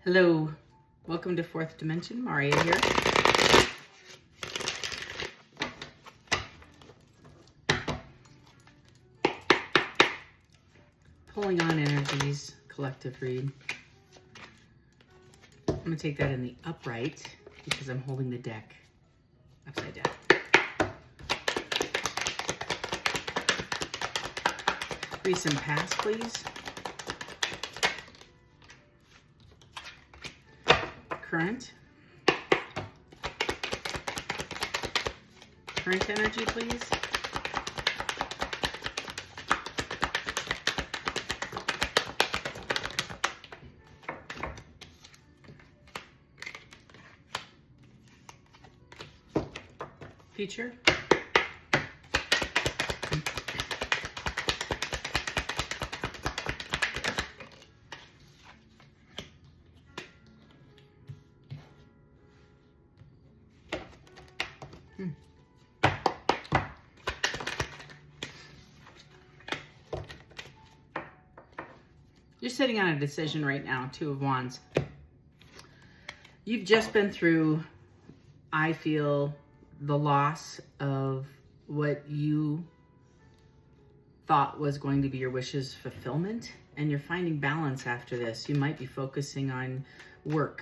Hello, welcome to Fourth Dimension. Maria here. Pulling on energies, collective read. I'm going to take that in the upright because I'm holding the deck upside down. Recent past, please. Current energy, please. Future. You're sitting on a decision right now, Two of Wands. You've just been through, I feel, the loss of what you thought was going to be your wishes fulfillment, and you're finding balance after this. You might be focusing on work.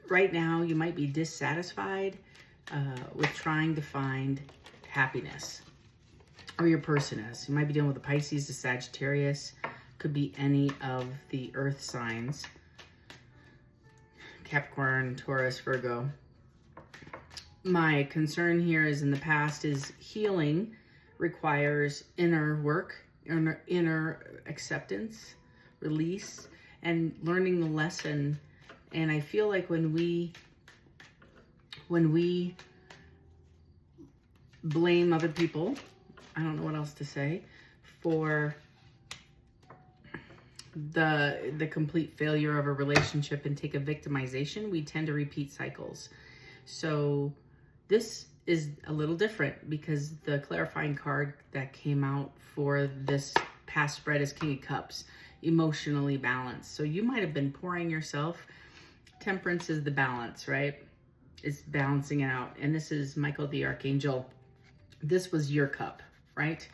Right now, you might be dissatisfied with trying to find happiness, or your person is. You might be dealing with a Pisces, a Sagittarius, could be any of the earth signs, Capricorn, Taurus, Virgo. My concern here is in the past is healing requires inner work, inner acceptance, release, and learning the lesson. And I feel like when we blame other people, I don't know what else to say, for the complete failure of a relationship and take a victimization, we tend to repeat cycles. So this is a little different because the clarifying card that came out for this past spread is King of Cups, emotionally balanced. So you might have been pouring yourself. Temperance is the balance, right? It's balancing it out. And this is Michael the Archangel. This was your cup, right?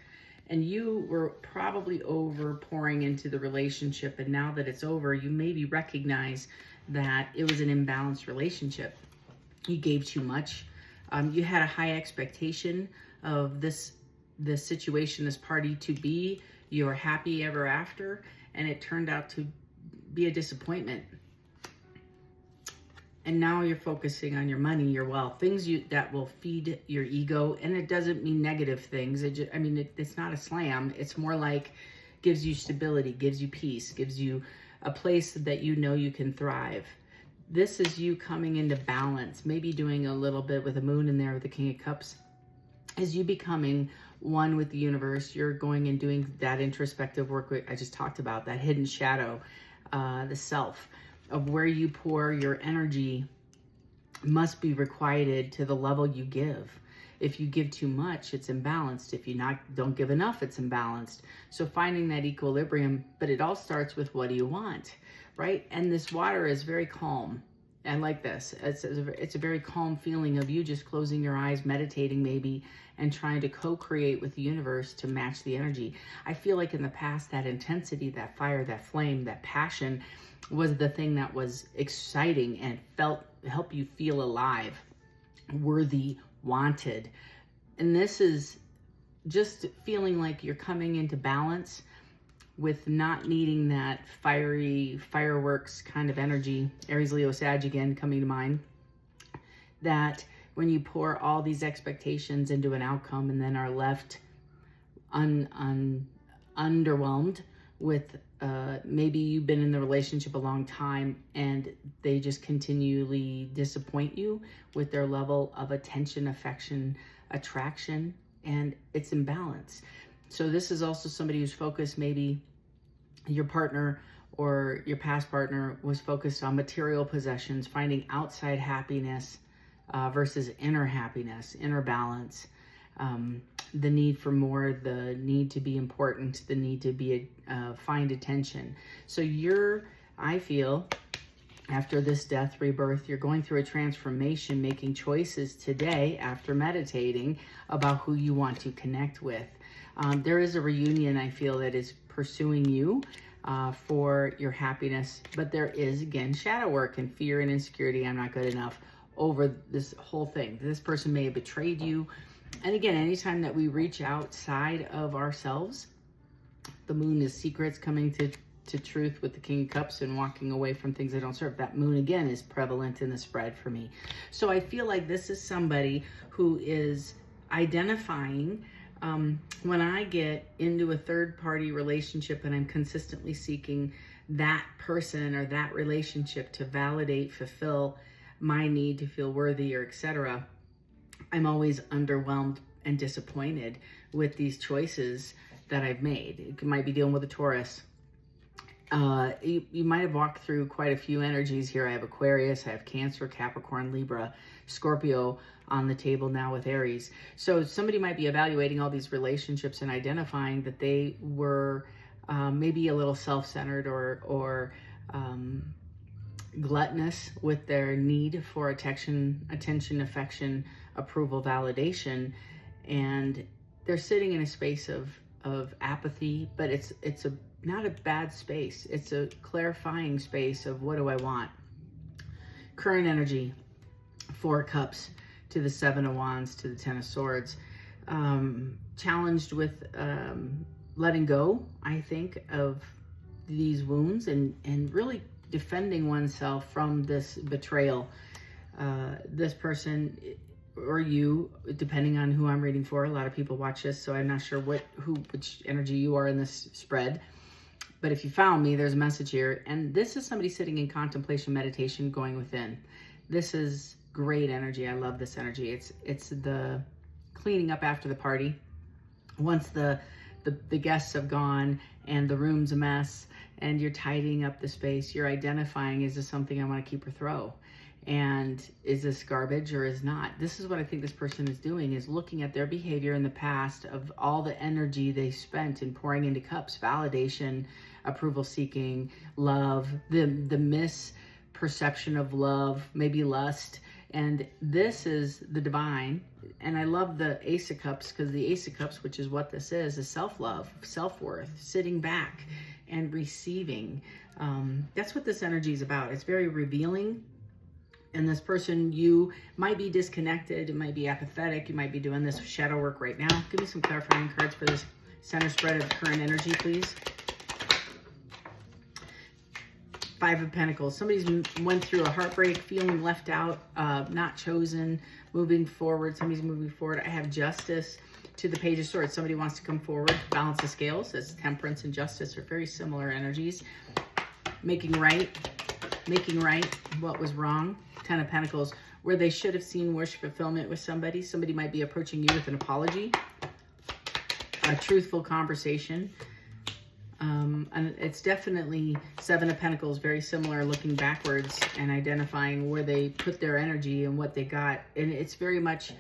And you were probably over pouring into the relationship. And now that it's over, you maybe recognize that it was an imbalanced relationship. You gave too much. You had a high expectation of this situation, this party to be your happy ever after. And it turned out to be a disappointment. And now you're focusing on your money, your wealth, things that will feed your ego. And it doesn't mean negative things. It's not a slam. It's more like gives you stability, gives you peace, gives you a place that you know you can thrive. This is you coming into balance, maybe doing a little bit with the moon in there with the King of Cups. As you becoming one with the universe, you're going and doing that introspective work I just talked about, that hidden shadow, the self, of where you pour your energy must be requited to the level you give. If you give too much, it's imbalanced. If you don't give enough, it's imbalanced. So finding that equilibrium, but it all starts with what do you want, right? And this water is very calm. I like this. It's a very calm feeling of you just closing your eyes, meditating maybe, and trying to co-create with the universe to match the energy. I feel like in the past, that intensity, that fire, that flame, that passion was the thing that was exciting and help you feel alive, worthy, wanted. And this is just feeling like you're coming into balance with not needing that fiery fireworks kind of energy. Aries, Leo, Sag again coming to mind. That when you pour all these expectations into an outcome and then are left underwhelmed with maybe you've been in the relationship a long time and they just continually disappoint you with their level of attention, affection, attraction, and it's imbalance. So this is also somebody who's focused, maybe your partner or your past partner was focused on material possessions, finding outside happiness versus inner happiness, inner balance. The need for more, the need to be important, the need to be find attention. So you're I feel after this death, rebirth, you're going through a transformation, making choices today after meditating about who you want to connect with. There is a reunion, I feel, that is pursuing you for your happiness. But there is, again, shadow work and fear and insecurity. I'm not good enough over this whole thing. This person may have betrayed you. And again, anytime that we reach outside of ourselves, the moon is secrets, coming to truth with the King of Cups and walking away from things that don't serve. That moon, again, is prevalent in the spread for me. So I feel like this is somebody who is identifying when I get into a third-party relationship and I'm consistently seeking that person or that relationship to validate, fulfill my need to feel worthy or etc., I'm always underwhelmed and disappointed with these choices that I've made. It might be dealing with a Taurus. You might have walked through quite a few energies here. I have Aquarius, I have Cancer, Capricorn, Libra, Scorpio on the table now with Aries. So somebody might be evaluating all these relationships and identifying that they were maybe a little self-centered or gluttonous with their need for attention, affection, approval, validation, and they're sitting in a space of apathy, but it's not a bad space. It's a clarifying space of what do I want. Current energy, 4 cups to the 7 of wands to the 10 of swords. Challenged with letting go, I think, of these wounds and really defending oneself from this betrayal. This person or you, depending on who I'm reading for, a lot of people watch this, so I'm not sure which energy you are in this spread. But if you found me, there's a message here. And this is somebody sitting in contemplation, meditation, going within. This is great energy. I love this energy. It's the cleaning up after the party. Once the guests have gone and the room's a mess and you're tidying up the space, you're identifying, is this something I want to keep or throw? And is this garbage or is not? This is what I think this person is doing, is looking at their behavior in the past of all the energy they spent in pouring into cups, validation, approval seeking, love, the misperception of love, maybe lust. And this is the divine. And I love the Ace of Cups, because the Ace of Cups, which is what this is self-love, self-worth, sitting back and receiving. That's what this energy is about. It's very revealing. And this person, you might be disconnected, it might be apathetic, you might be doing this shadow work right now. Give me some clarifying cards for this center spread of current energy, please. 5 of Pentacles. Somebody's went through a heartbreak, feeling left out, not chosen, moving forward. Somebody's moving forward. I have Justice to the Page of Swords. Somebody wants to come forward, balance the scales, as Temperance and Justice are very similar energies. Making right what was wrong. 10 of Pentacles, where they should have seen wish fulfillment with somebody. Somebody might be approaching you with an apology, a truthful conversation. And it's definitely 7 of Pentacles, very similar, looking backwards and identifying where they put their energy and what they got. And it's very much,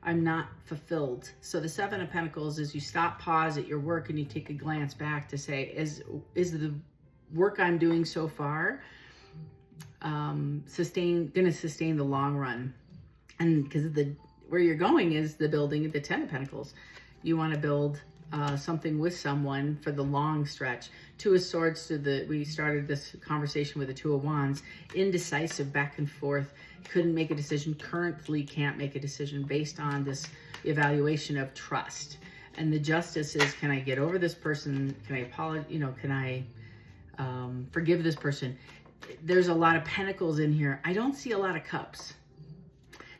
I'm not fulfilled. So the 7 of Pentacles is you stop, pause at your work, and you take a glance back to say, is the work I'm doing so far gonna sustain the long run? And because where you're going is the building of the 10 of Pentacles. You want to build something with someone for the long stretch. 2 of Swords we started this conversation with the 2 of Wands, indecisive, back and forth, couldn't make a decision, currently can't make a decision based on this evaluation of trust. And the Justice is, can I get over this person? Can I apologize? Can I forgive this person? There's a lot of pentacles in here. I don't see a lot of cups.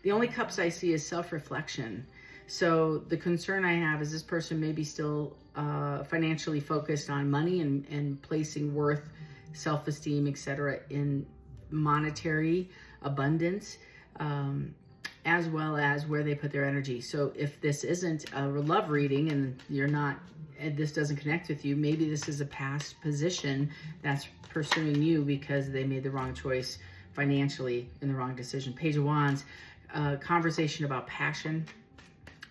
The only cups I see is self-reflection. So the concern I have is this person may be still financially focused on money and placing worth, self-esteem, etc. in monetary abundance, as well as where they put their energy. So if this isn't a love reading and this doesn't connect with you, maybe this is a past position that's pursuing you because they made the wrong choice financially in the wrong decision. Page of Wands, conversation about passion.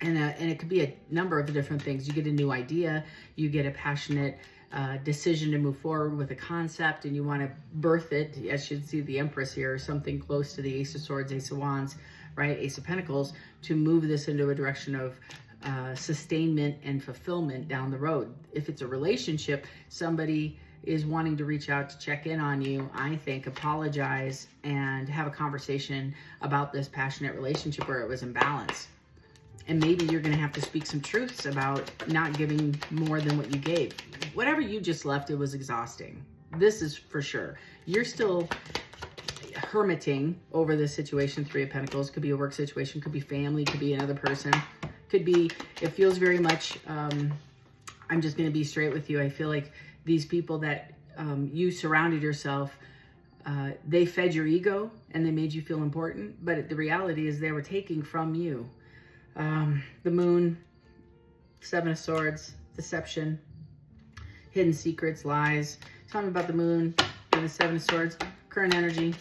And it could be a number of different things. You get a new idea, you get a passionate decision to move forward with a concept and you want to birth it. I should see the Empress here, or something close to the Ace of Swords, Ace of Wands, right? Ace of Pentacles, to move this into a direction of sustainment and fulfillment down the road. If it's a relationship, somebody is wanting to reach out to check in on you, I think, apologize and have a conversation about this passionate relationship where it was imbalanced. And maybe you're going to have to speak some truths about not giving more than what you gave. Whatever you just left, it was exhausting. This is for sure. You're still hermiting over this situation. Three of Pentacles. Could be a work situation, could be family, could be another person. Could be, it feels very much, I'm just going to be straight with you. I feel like these people that you surrounded yourself, they fed your ego and they made you feel important. But the reality is they were taking from you. The Moon, Seven of Swords, deception, hidden secrets, lies. Tell me about the Moon and the Seven of Swords. Current energy.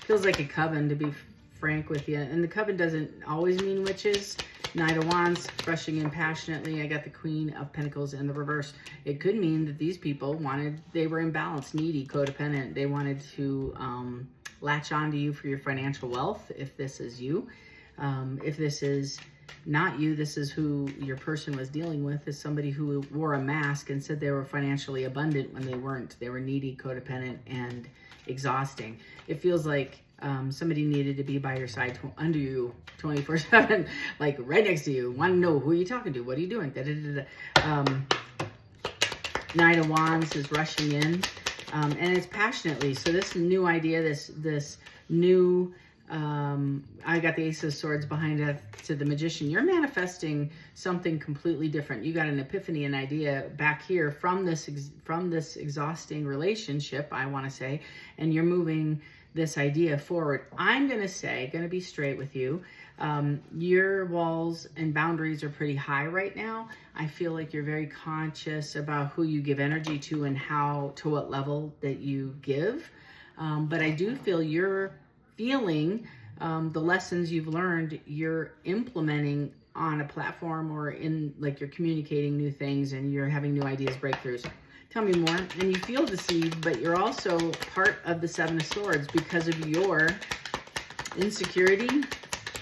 Feels like a coven, to be frank with you. And the coven doesn't always mean witches. Knight of Wands, rushing in passionately. I got the Queen of Pentacles in the reverse. It could mean that these people they were imbalanced, needy, codependent. They wanted to latch onto you for your financial wealth, if this is you. If this is not you, this is who your person was dealing with, is somebody who wore a mask and said they were financially abundant when they weren't. They were needy, codependent, and exhausting. It feels like somebody needed to be by your side, under you, 24/7, like right next to you. Want to know who are you talking to? What are you doing? Da, da, da, da. Knight of Wands is rushing in, and it's passionately. So this new idea, this new, I got the Ace of Swords behind it to the Magician. You're manifesting something completely different. You got an epiphany, an idea back here from this exhausting relationship, I want to say, and you're moving this idea forward. I'm going to be straight with you. Your walls and boundaries are pretty high right now. I feel like you're very conscious about who you give energy to and to what level that you give. But I do feel you're feeling the lessons you've learned, you're implementing on a platform, or in, like, you're communicating new things and you're having new ideas, breakthroughs. Tell me more. And you feel deceived, but you're also part of the Seven of Swords because of your insecurity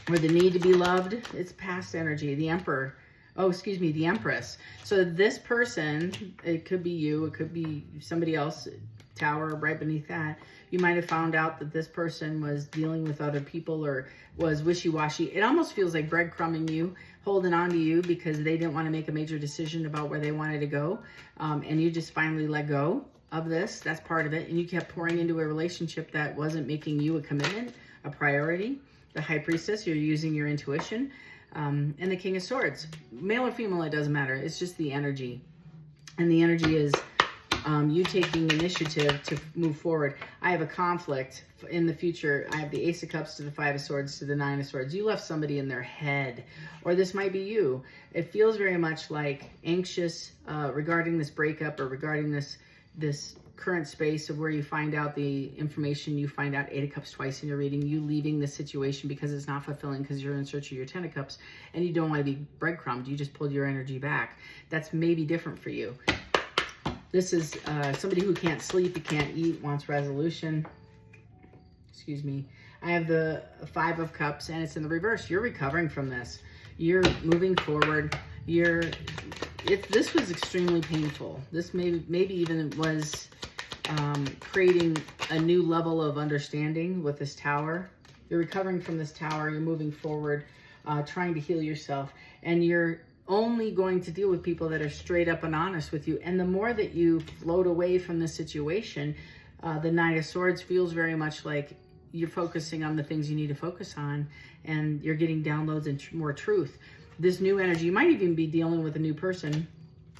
or the need to be loved. It's past energy. The Emperor. Oh, excuse me, the Empress. So this person, it could be you, it could be somebody else, Tower right beneath that. You might have found out that this person was dealing with other people or was wishy-washy. It almost feels like breadcrumbing you, holding on to you because they didn't want to make a major decision about where they wanted to go. And you just finally let go of this. That's part of it. And you kept pouring into a relationship that wasn't making you a commitment, a priority. The High Priestess, you're using your intuition. And the King of Swords. Male or female, it doesn't matter. It's just the energy. And the energy is you taking initiative to move forward. I have a conflict in the future. I have the Ace of Cups to the Five of Swords to the Nine of Swords. You left somebody in their head, or this might be you. It feels very much like anxious regarding this breakup, or regarding this current space of where you find out the information. You find out Eight of Cups twice in your reading. You leaving the situation because it's not fulfilling, because you're in search of your Ten of Cups and you don't want to be breadcrumbed. You just pulled your energy back. That's maybe different for you. This is somebody who can't sleep, can't eat, wants resolution. Excuse me. I have the Five of Cups, and it's in the reverse. You're recovering from this. You're moving forward. This was extremely painful. This maybe even was creating a new level of understanding with this Tower. You're recovering from this Tower. You're moving forward, trying to heal yourself, and you're only going to deal with people that are straight up and honest with you. And the more that you float away from the situation, the Knight of Swords feels very much like you're focusing on the things you need to focus on, and you're getting downloads and more truth. This new energy, you might even be dealing with a new person.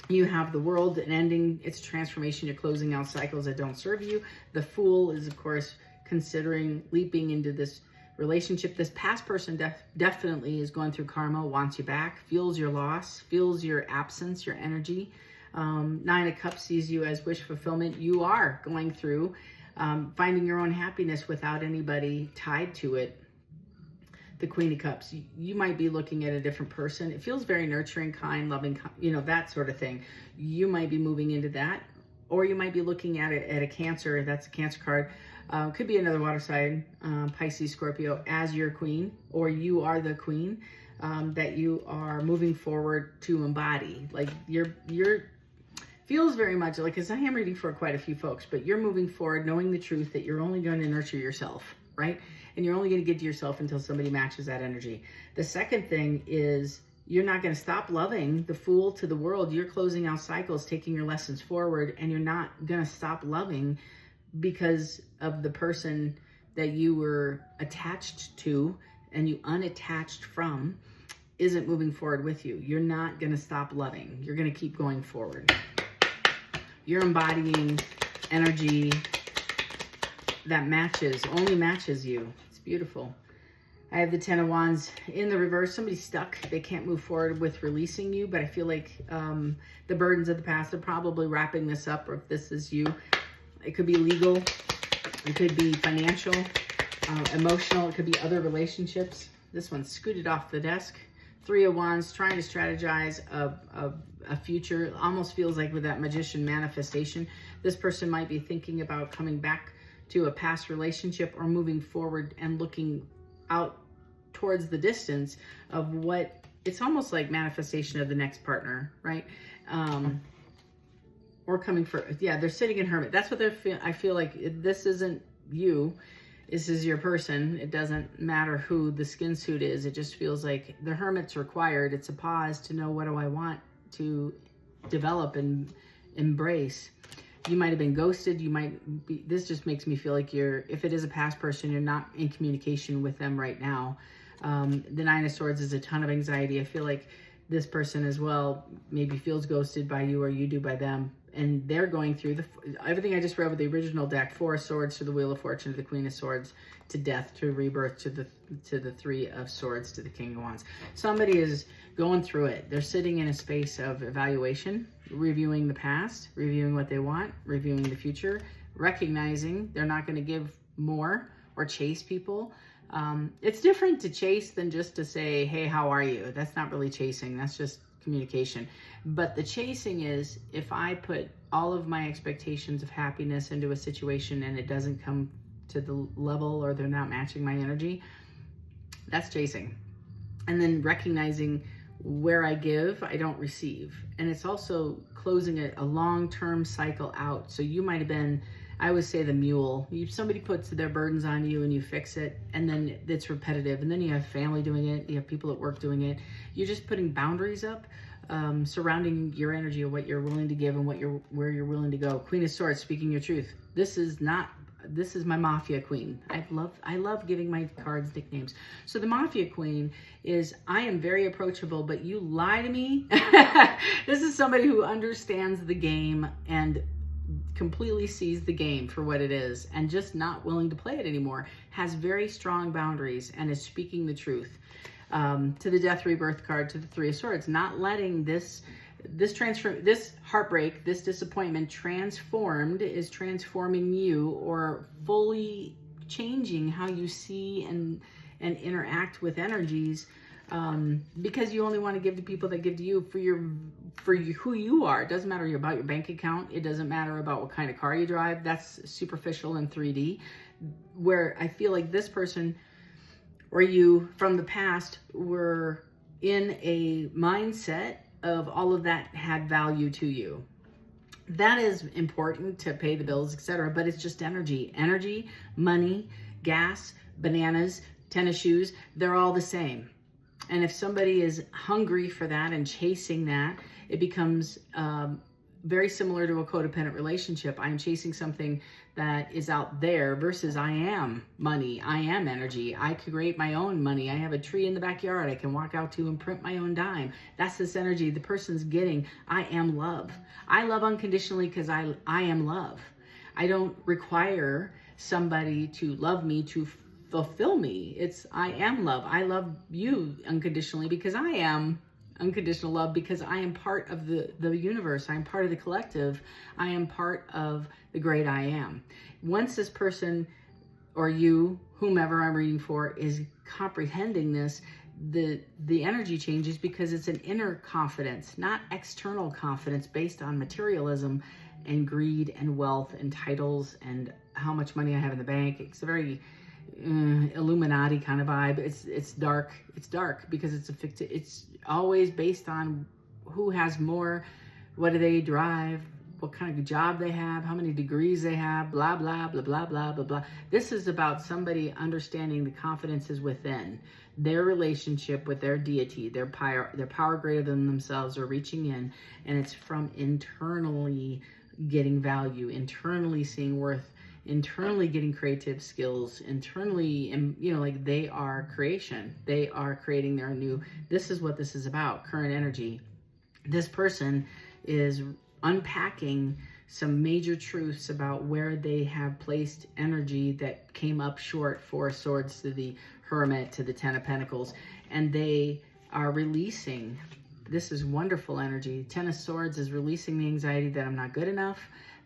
You have the World and ending its transformation. You're closing out cycles that don't serve you. The Fool is, of course, considering leaping into this relationship. This past person definitely is going through karma, wants you back, feels your loss, feels your absence, your energy. Nine of Cups sees you as wish fulfillment. You are going through finding your own happiness without anybody tied to it. the Queen of Cups. You might be looking at a different person. It feels very nurturing, kind, loving, you know, that sort of thing. You might be moving into that, or you might be looking at it at a Cancer. That's a Cancer card. Could be another water sign, Pisces, Scorpio, as your queen, or you are the queen that you are moving forward to embody. Like you're feels very much like, because I am reading for quite a few folks, but you're moving forward knowing the truth that you're only going to nurture yourself, right? And you're only going to get to yourself until somebody matches that energy. The second thing is you're not going to stop loving the Fool to the world. You're closing out cycles, taking your lessons forward, and you're not going to stop loving because of the person that you were attached to and you unattached from isn't moving forward with you. You're not going to stop loving. You're going to keep going forward. You're embodying energy that only matches you. It's beautiful. I have the Ten of Wands in the reverse. Somebody's stuck. They can't move forward with releasing you, but I feel like the burdens of the past are probably wrapping this up, or if this is you, it could be legal, it could be financial, emotional, it could be other relationships. This one's scooted off the desk. Three of Wands, trying to strategize a future. Almost feels like with that Magician manifestation, this person might be thinking about coming back to a past relationship or moving forward and looking out towards the distance of what, it's almost like manifestation of the next partner, right? Or coming for, yeah, they're sitting in Hermit. That's what I feel like this isn't you. This is your person. It doesn't matter who the skin suit is. It just feels like the Hermit's required. It's a pause to know, what do I want to develop and embrace? You might have been ghosted. You might be, this just makes me feel like if it is a past person, you're not in communication with them right now. The Nine of Swords is a ton of anxiety. I feel like this person as well maybe feels ghosted by you, or you do by them. And they're going through everything I just read with the original deck: Four of Swords to the Wheel of Fortune, to the Queen of Swords, to death, to rebirth, to the Three of Swords, to the King of Wands. Somebody is going through it. They're sitting in a space of evaluation, reviewing the past, reviewing what they want, reviewing the future, recognizing they're not going to give more or chase people. It's different to chase than just to say, hey, how are you? That's not really chasing. That's just communication. But the chasing is, if I put all of my expectations of happiness into a situation and it doesn't come to the level, or they're not matching my energy, that's chasing. And then recognizing where I give, I don't receive. And it's also closing a long-term cycle out. So you might have been, I always say, the mule. Somebody puts their burdens on you and you fix it, and then it's repetitive. And then you have family doing it, you have people at work doing it. You're just putting boundaries up, surrounding your energy of what you're willing to give and where you're willing to go. Queen of Swords, speaking your truth. This is my Mafia Queen. I love giving my cards nicknames. So the Mafia Queen is, I am very approachable, but you lie to me. This is somebody who understands the game and completely sees the game for what it is, and just not willing to play it anymore. Has very strong boundaries and is speaking the truth. To the Death Rebirth card, to the Three of Swords, not letting this heartbreak, this disappointment is transforming you, or fully changing how you see and interact with energies, because you only want to give to people that give to you for who you are. It doesn't matter about your bank account. It doesn't matter about what kind of car you drive. That's superficial in 3D, where I feel like this person or you from the past were in a mindset of all of that had value to you. That is important to pay the bills, etc. But it's just energy, money, gas, bananas, tennis shoes. They're all the same. And if somebody is hungry for that and chasing that, it becomes very similar to a codependent relationship. I'm chasing something that is out there versus I am money. I am energy. I create my own money. I have a tree in the backyard I can walk out to and print my own dime. That's this energy the person's getting. I am love. I love unconditionally because I am love. I don't require somebody to love me to fulfill me. It's I am love. I love you unconditionally because I am unconditional love, because I am part of the universe. I'm part of the collective. I am part of the great I am. Once this person or you, whomever I'm reading for, is comprehending this, the energy changes because it's an inner confidence, not external confidence based on materialism and greed and wealth and titles and how much money I have in the bank. It's a very Illuminati kind of vibe. It's dark. It's dark because it's always based on who has more, what do they drive, what kind of job they have, how many degrees they have, blah, blah, blah, blah, blah, blah, blah. This is about somebody understanding the confidence is within their relationship with their deity, their power greater than themselves, or reaching in, and it's from internally getting value, internally seeing worth, internally getting creative skills, internally, and like they are creation. They are creating their new, this is what this is about, current energy. This person is unpacking some major truths about where they have placed energy that came up short. Four of Swords to the Hermit to the Ten of Pentacles, and they are releasing. This is wonderful energy. Ten of Swords is releasing the anxiety that I'm not good enough,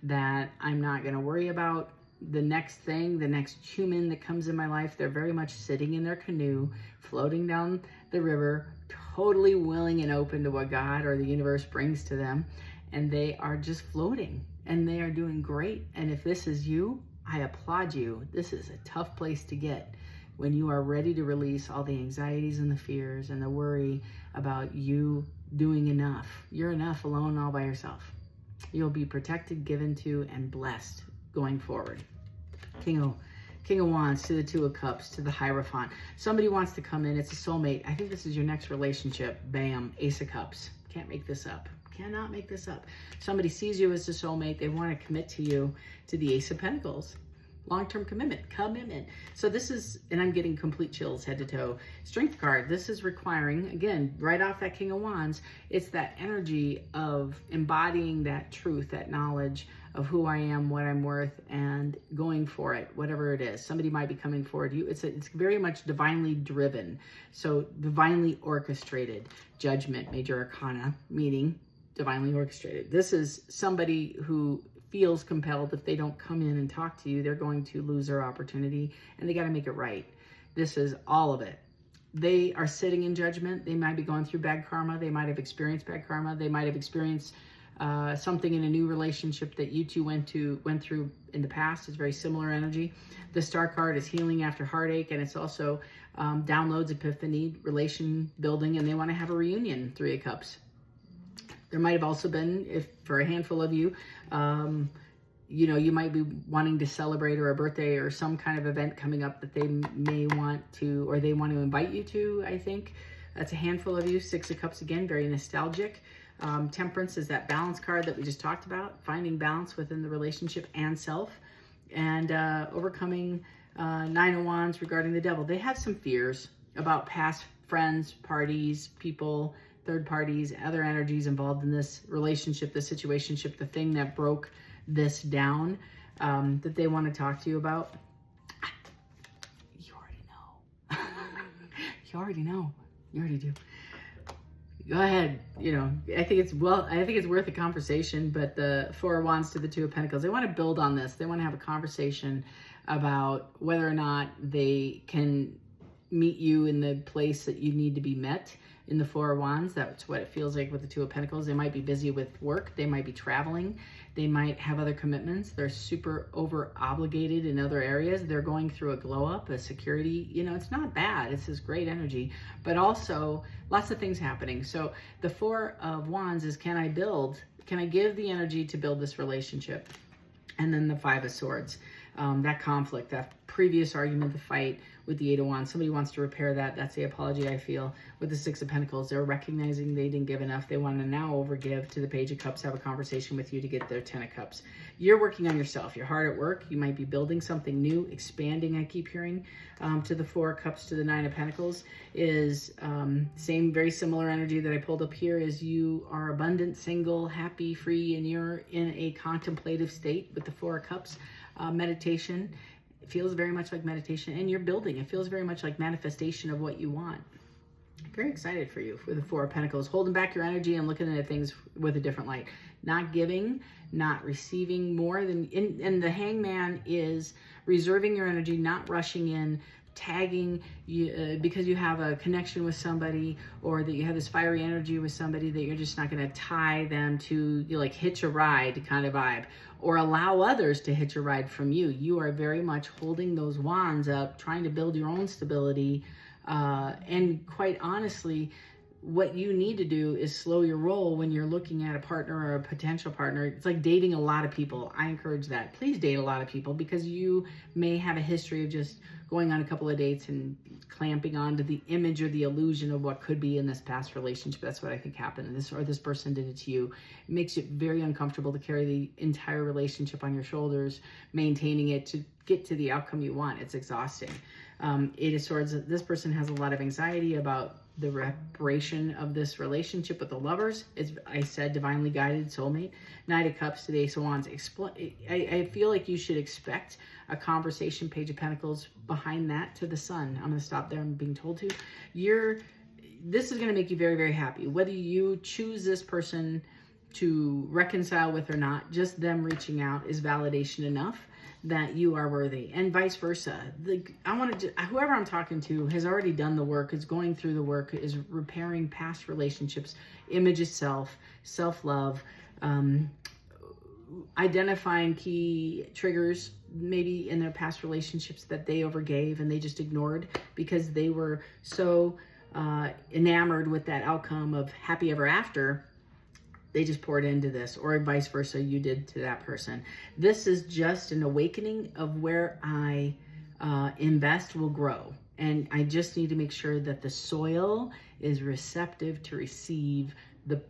that I'm not going to worry about the next thing, the next human that comes in my life. They're very much sitting in their canoe, floating down the river, totally willing and open to what God or the universe brings to them. And they are just floating and they are doing great. And if this is you, I applaud you. This is a tough place to get when you are ready to release all the anxieties and the fears and the worry about you doing enough. You're enough alone, all by yourself. You'll be protected, given to, and blessed going forward. King of Wands to the Two of Cups to the Hierophant. Somebody wants to come in. It's a soulmate. I think this is your next relationship. Bam. Ace of Cups. Can't make this up. Cannot make this up. Somebody sees you as a soulmate. They want to commit to you, to the Ace of Pentacles. Long-term commitment. So this is, and I'm getting complete chills head to toe. Strength card. This is requiring, again, right off that King of Wands, it's that energy of embodying that truth, that knowledge of who I am, what I'm worth, and going for it, whatever it is. Somebody might be coming forward to you. It's very much divinely driven. So divinely orchestrated. Judgment, major arcana, meaning divinely orchestrated. This is somebody who feels compelled, if they don't come in and talk to you, they're going to lose their opportunity, and they got to make it right. This is all of it. They are sitting in judgment. They might be going through bad karma. They might have experienced bad karma. They might have experienced something in a new relationship that you two went through in the past. It's very similar energy. The Star card is healing after heartache, and it's also downloads, epiphany, relation building, and they want to have a reunion. Three of Cups. There might have also been, if for a handful of you, you might be wanting to celebrate or a birthday or some kind of event coming up that they may want to, or they want to invite you to, I think. That's a handful of you. Six of Cups again, very nostalgic. Temperance is that balance card that we just talked about, finding balance within the relationship and self, and overcoming Nine of Wands regarding the Devil. They have some fears about past friends, parties, people, third parties, other energies involved in this relationship, the situationship, the thing that broke this down, that they want to talk to you about. You already know. You already know. You already do. Go ahead. I think it's worth a conversation, but the Four of Wands to the Two of Pentacles, they want to build on this. They want to have a conversation about whether or not they can meet you in the place that you need to be met. In the Four of Wands, that's what it feels like with the Two of Pentacles. They might be busy with work. They might be traveling. They might have other commitments. They're super over obligated in other areas. They're going through a glow up, a security. It's not bad. It's this great energy, but also lots of things happening. So the Four of Wands is, can I give the energy to build this relationship? And then the Five of Swords, that conflict, that previous argument, the fight with the Eight of Wands. Somebody wants to repair that. That's the apology I feel. With the Six of Pentacles, they're recognizing they didn't give enough. They want to now overgive to the Page of Cups, have a conversation with you to get their Ten of Cups. You're working on yourself. You're hard at work. You might be building something new, expanding, I keep hearing. To the Four of Cups to the Nine of Pentacles is same, very similar energy that I pulled up here. Is you are abundant, single, happy, free, and you're in a contemplative state with the Four of Cups. Meditation. It feels very much like meditation, and you're building. It feels very much like manifestation of what you want. I'm very excited for you for the Four of Pentacles, holding back your energy and looking at things with a different light. not giving, not receiving more than, and the hangman is reserving your energy, not rushing in, tagging you because you have a connection with somebody, or that you have this fiery energy with somebody, that you're just not going to tie them to, you like hitch a ride kind of vibe, or allow others to hitch a ride from you. You are very much holding those wands up, trying to build your own stability. And quite honestly, what you need to do is slow your roll when you're looking at a partner or a potential partner. It's like dating a lot of people. I encourage that. Please date a lot of people, because you may have a history of just going on a couple of dates and clamping onto the image or the illusion of what could be in this past relationship. That's what I think happened. This person did it to you. It makes it very uncomfortable to carry the entire relationship on your shoulders, maintaining it to get to the outcome you want. It's exhausting. Eight of Swords, this person has a lot of anxiety about the reparation of this relationship with the lovers. It's, I said, divinely guided soulmate. Knight of Cups to the Ace of Wands. I feel like you should expect a conversation. Page of Pentacles behind that to the Sun. I'm going to stop there. I'm being told to. This is going to make you very, very happy. Whether you choose this person to reconcile with or not, just them reaching out is validation enough that you are worthy, and vice versa. Whoever I'm talking to has already done the work, is going through the work, is repairing past relationships, image of self, self-love, identifying key triggers maybe in their past relationships that they overgave and they just ignored because they were so enamored with that outcome of happy ever after. They just poured into this, or vice versa, you did to that person. This is just an awakening of where I invest will grow. And I just need to make sure that the soil is receptive to receive the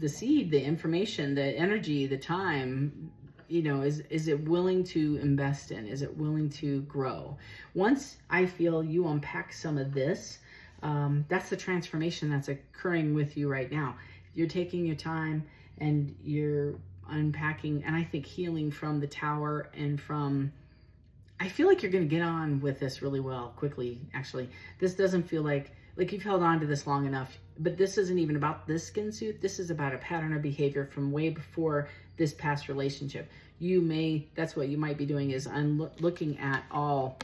seed, the information, the energy, the time. You know, is it willing to invest in? Is it willing to grow? Once I feel you unpack some of this, that's the transformation that's occurring with you right now. You're taking your time and you're unpacking, and I think healing from the Tower and from, I feel like you're going to get on with this really well, quickly, actually. This doesn't feel like you've held on to this long enough, but this isn't even about this skin suit. This is about a pattern of behavior from way before this past relationship. That's what you might be doing, is looking at all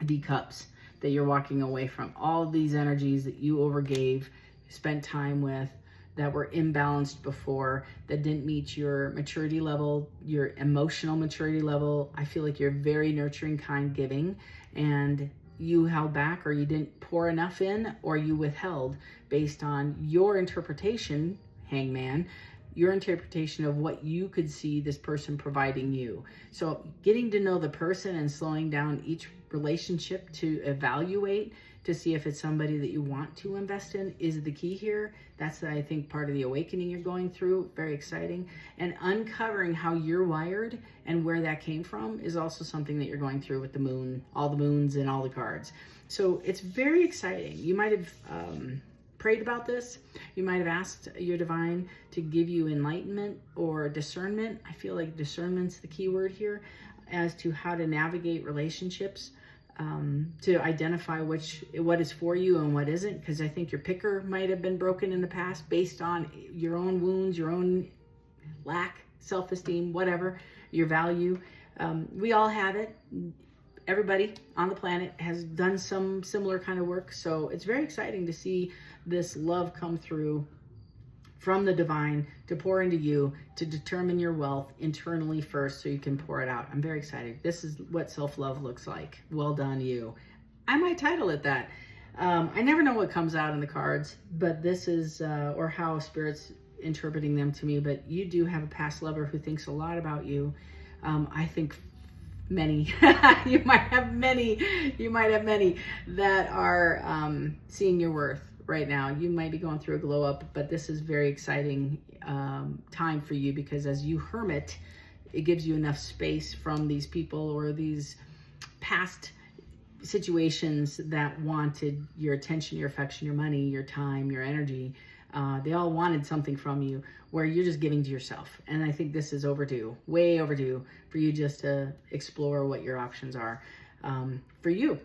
the cups that you're walking away from, all these energies that you overgave, spent time with, that were imbalanced before, that didn't meet your maturity level, your emotional maturity level. I feel like you're very nurturing, kind, giving, and you held back, or you didn't pour enough in, or you withheld based on your interpretation, Hangman, your interpretation of what you could see this person providing you. So getting to know the person and slowing down each relationship to evaluate, to see if it's somebody that you want to invest in, is the key here. That's, I think, part of the awakening you're going through. Very exciting. And uncovering how you're wired and where that came from is also something that you're going through with the moon, all the moons and all the cards. So it's very exciting. You might have prayed about this. You might have asked your divine to give you enlightenment or discernment. I feel like discernment's the key word here, as to how to navigate relationships, to identify what is for you and what isn't, because I think your picker might have been broken in the past based on your own wounds, your own lack, self-esteem, whatever, your value. We all have it. Everybody on the planet has done some similar kind of work. So it's very exciting to see this love come through from the divine to pour into you, to determine your wealth internally first so you can pour it out. I'm very excited. This is what self-love looks like. Well done, you. I might title it that. I never know what comes out in the cards, but this is, or how Spirit's interpreting them to me, but you do have a past lover who thinks a lot about you. I think many, you might have many that are seeing your worth right now. You might be going through a glow up, but this is very exciting time for you, because as you hermit, it gives you enough space from these people or these past situations that wanted your attention, your affection, your money, your time, your energy. They all wanted something from you, where you're just giving to yourself. And I think this is overdue, way overdue, for you just to explore what your options are for you.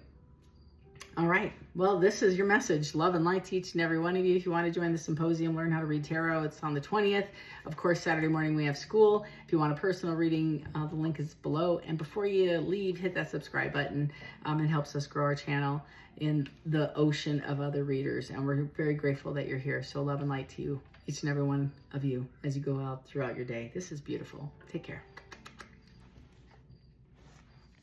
All right. Well, this is your message. Love and light to each and every one of you. If you want to join the symposium, learn how to read tarot, it's on the 20th. Of course, Saturday morning we have school. If you want a personal reading, the link is below. And before you leave, hit that subscribe button. It helps us grow our channel in the ocean of other readers. And we're very grateful that you're here. So love and light to you, each and every one of you, as you go out throughout your day. This is beautiful. Take care.